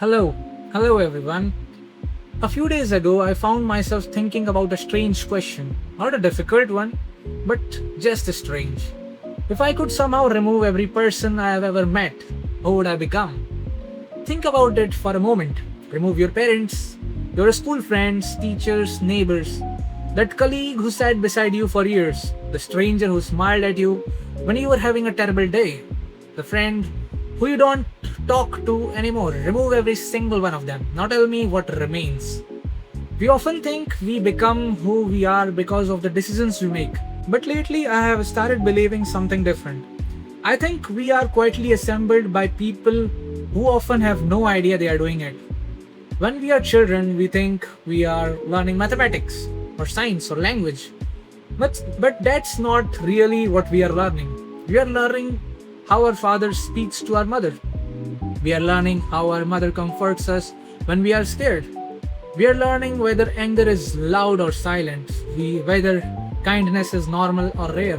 Hello, hello everyone. A few days ago, I found myself thinking about a strange question. Not a difficult one, but just strange. If I could somehow remove every person I have ever met, who would I become? Think about it for a moment. Remove your parents, your school friends, teachers, neighbors, that colleague who sat beside you for years, the stranger who smiled at you when you were having a terrible day, the friend who you don't talk to anymore. Remove every single one of them. Now tell me what remains. We often think we become who we are because of the decisions we make. But lately, I have started believing something different. I think we are quietly assembled by people who often have no idea they are doing it. When we are children, we think we are learning mathematics or science or language. But that's not really what we are learning. We are learning how our father speaks to our mother. We are learning how our mother comforts us when we are scared. We are learning whether anger is loud or silent, whether kindness is normal or rare,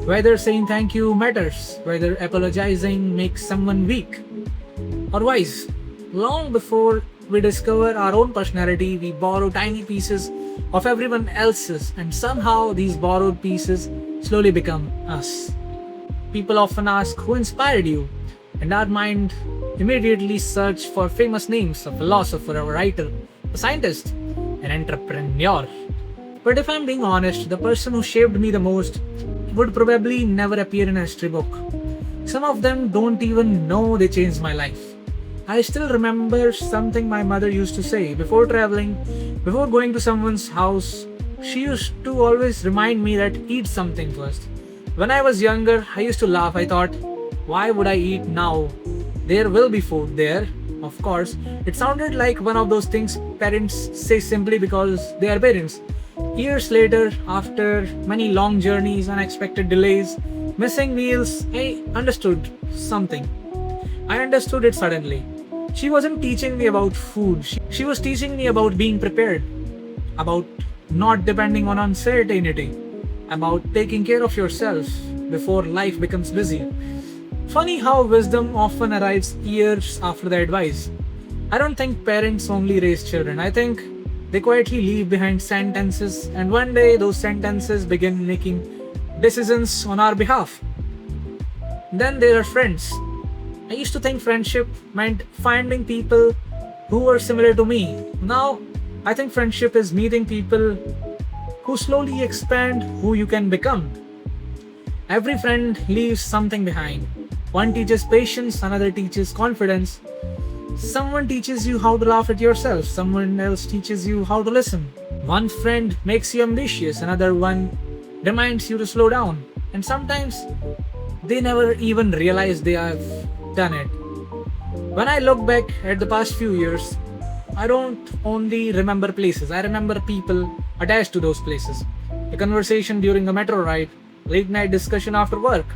whether saying thank you matters, whether apologizing makes someone weak or wise. Long before we discover our own personality, we borrow tiny pieces of everyone else's, and somehow these borrowed pieces slowly become us. People often ask who inspired you, and our mind immediately search for famous names: a philosopher, a writer, a scientist, an entrepreneur. But if I'm being honest, the person who shaped me the most would probably never appear in a history book. Some of them don't even know they changed my life. I still remember something my mother used to say before traveling, before going to someone's house. She used to always remind me that eat something first. When I was younger, I used to laugh. I thought, why would I eat now? There will be food there, of course. It sounded like one of those things parents say simply because they are parents. Years later, after many long journeys, unexpected delays, missing meals, I understood something. I understood it suddenly. She wasn't teaching me about food, she was teaching me about being prepared, about not depending on uncertainty, about taking care of yourself before life becomes busy. Funny how wisdom often arrives years after the advice. I don't think parents only raise children. I think they quietly leave behind sentences, and one day those sentences begin making decisions on our behalf. Then there are friends. I used to think friendship meant finding people who were similar to me. Now, I think friendship is meeting people who slowly expand who you can become. Every friend leaves something behind. One teaches patience, another teaches confidence. Someone teaches you how to laugh at yourself, someone else teaches you how to listen. One friend makes you ambitious, another one reminds you to slow down. And sometimes they never even realize they have done it. When I look back at the past few years, I don't only remember places, I remember people attached to those places. A conversation during a metro ride, late night discussion after work,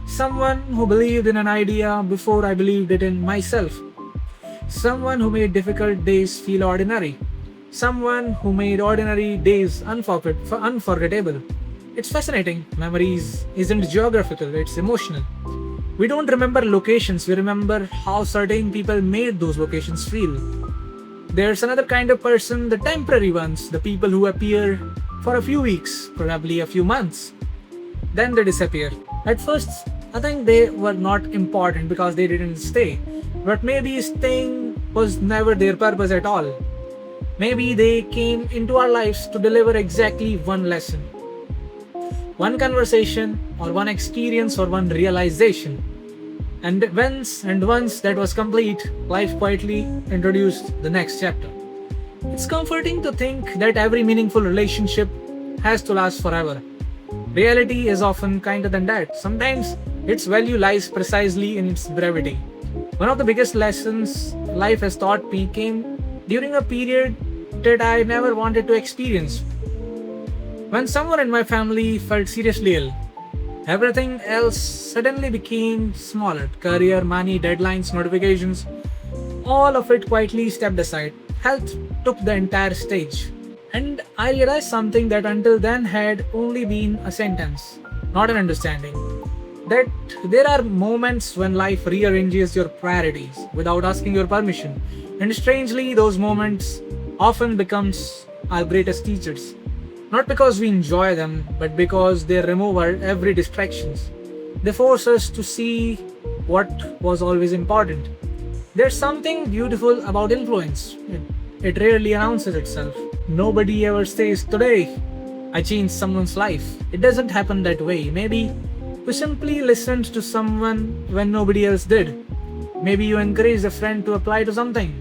someone who believed in an idea before I believed it in myself, someone who made difficult days feel ordinary, someone who made ordinary days unforgettable. It's fascinating. Memories isn't geographical, it's emotional. We don't remember locations, we remember how certain people made those locations feel. There's another kind of person, the temporary ones, the people who appear for a few weeks, probably a few months. Then they disappear. At first, I think they were not important because they didn't stay. But maybe staying was never their purpose at all. Maybe they came into our lives to deliver exactly one lesson, one conversation, or one experience, or one realization. And once that was complete, life quietly introduced the next chapter. It's comforting to think that every meaningful relationship has to last forever. Reality is often kinder than that. Sometimes its value lies precisely in its brevity. One of the biggest lessons life has taught me came during a period that I never wanted to experience. When someone in my family felt seriously ill, everything else suddenly became smaller. Career, money, deadlines, notifications, all of it quietly stepped aside. Health took the entire stage. And I realized something that until then had only been a sentence, not an understanding. that there are moments when life rearranges your priorities without asking your permission. And strangely, those moments often becomes our greatest teachers. Not because we enjoy them, but because they remove our every distractions. They force us to see what was always important. There's something beautiful about influence. It rarely announces itself. Nobody ever says, "Today, I changed someone's life." It doesn't happen that way. Maybe you simply listened to someone when nobody else did. Maybe you encouraged a friend to apply to something.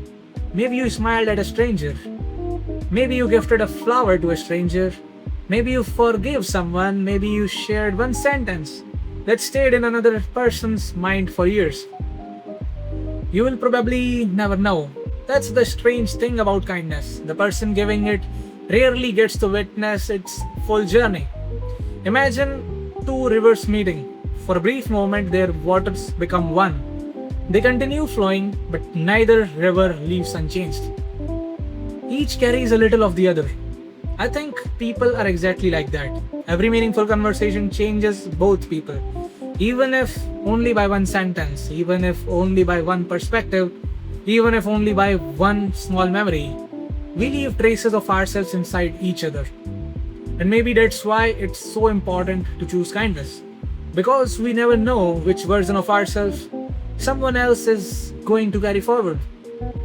Maybe you smiled at a stranger. Maybe you gifted a flower to a stranger. Maybe you forgave someone. Maybe you shared one sentence that stayed in another person's mind for years. You will probably never know. That's the strange thing about kindness. The person giving it rarely gets to witness its full journey. Imagine two rivers meeting. For a brief moment, their waters become one. They continue flowing, but neither river leaves unchanged. Each carries a little of the other. I think people are exactly like that. Every meaningful conversation changes both people. Even if only by one sentence, even if only by one perspective, even if only by one small memory, we leave traces of ourselves inside each other. And maybe that's why it's so important to choose kindness. Because we never know which version of ourselves someone else is going to carry forward.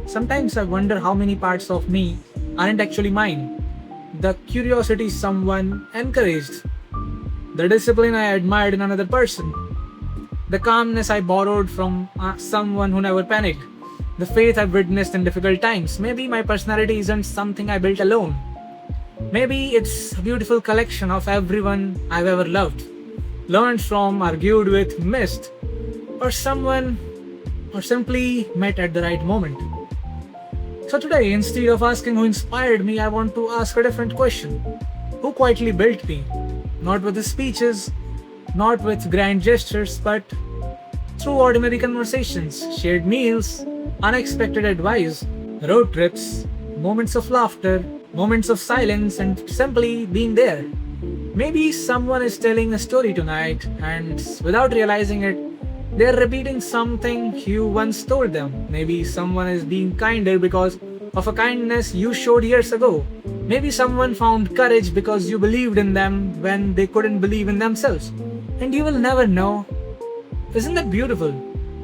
Sometimes I wonder how many parts of me aren't actually mine. The curiosity someone encouraged, the discipline I admired in another person, the calmness I borrowed from someone who never panicked, the faith I've witnessed in difficult times. Maybe my personality isn't something I built alone. Maybe it's a beautiful collection of everyone I've ever loved, learned from, argued with, missed, or simply met at the right moment. So today, instead of asking who inspired me, I want to ask a different question. Who quietly built me? Not with speeches, not with grand gestures, but through ordinary conversations, shared meals, unexpected advice, road trips, moments of laughter, moments of silence, and simply being there. Maybe someone is telling a story tonight, and without realizing it, they're repeating something you once told them. Maybe someone is being kinder because of a kindness you showed years ago. Maybe someone found courage because you believed in them when they couldn't believe in themselves. And you will never know. Isn't that beautiful?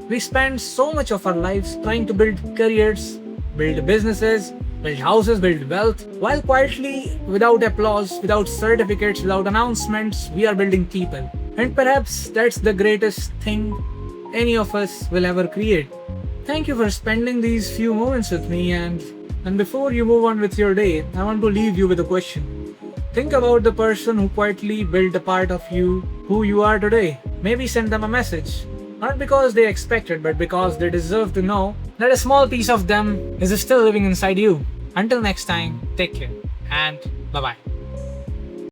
We spend so much of our lives trying to build careers, build businesses, build houses, build wealth, while quietly, without applause, without certificates, without announcements, we are building people. And perhaps that's the greatest thing any of us will ever create. Thank you for spending these few moments with me, and before you move on with your day, I want to leave you with a question. Think about the person who quietly built a part of you, who you are today. Maybe send them a message. Not because they expected, but because they deserve to know that a small piece of them is still living inside you. Until next time, take care and bye bye.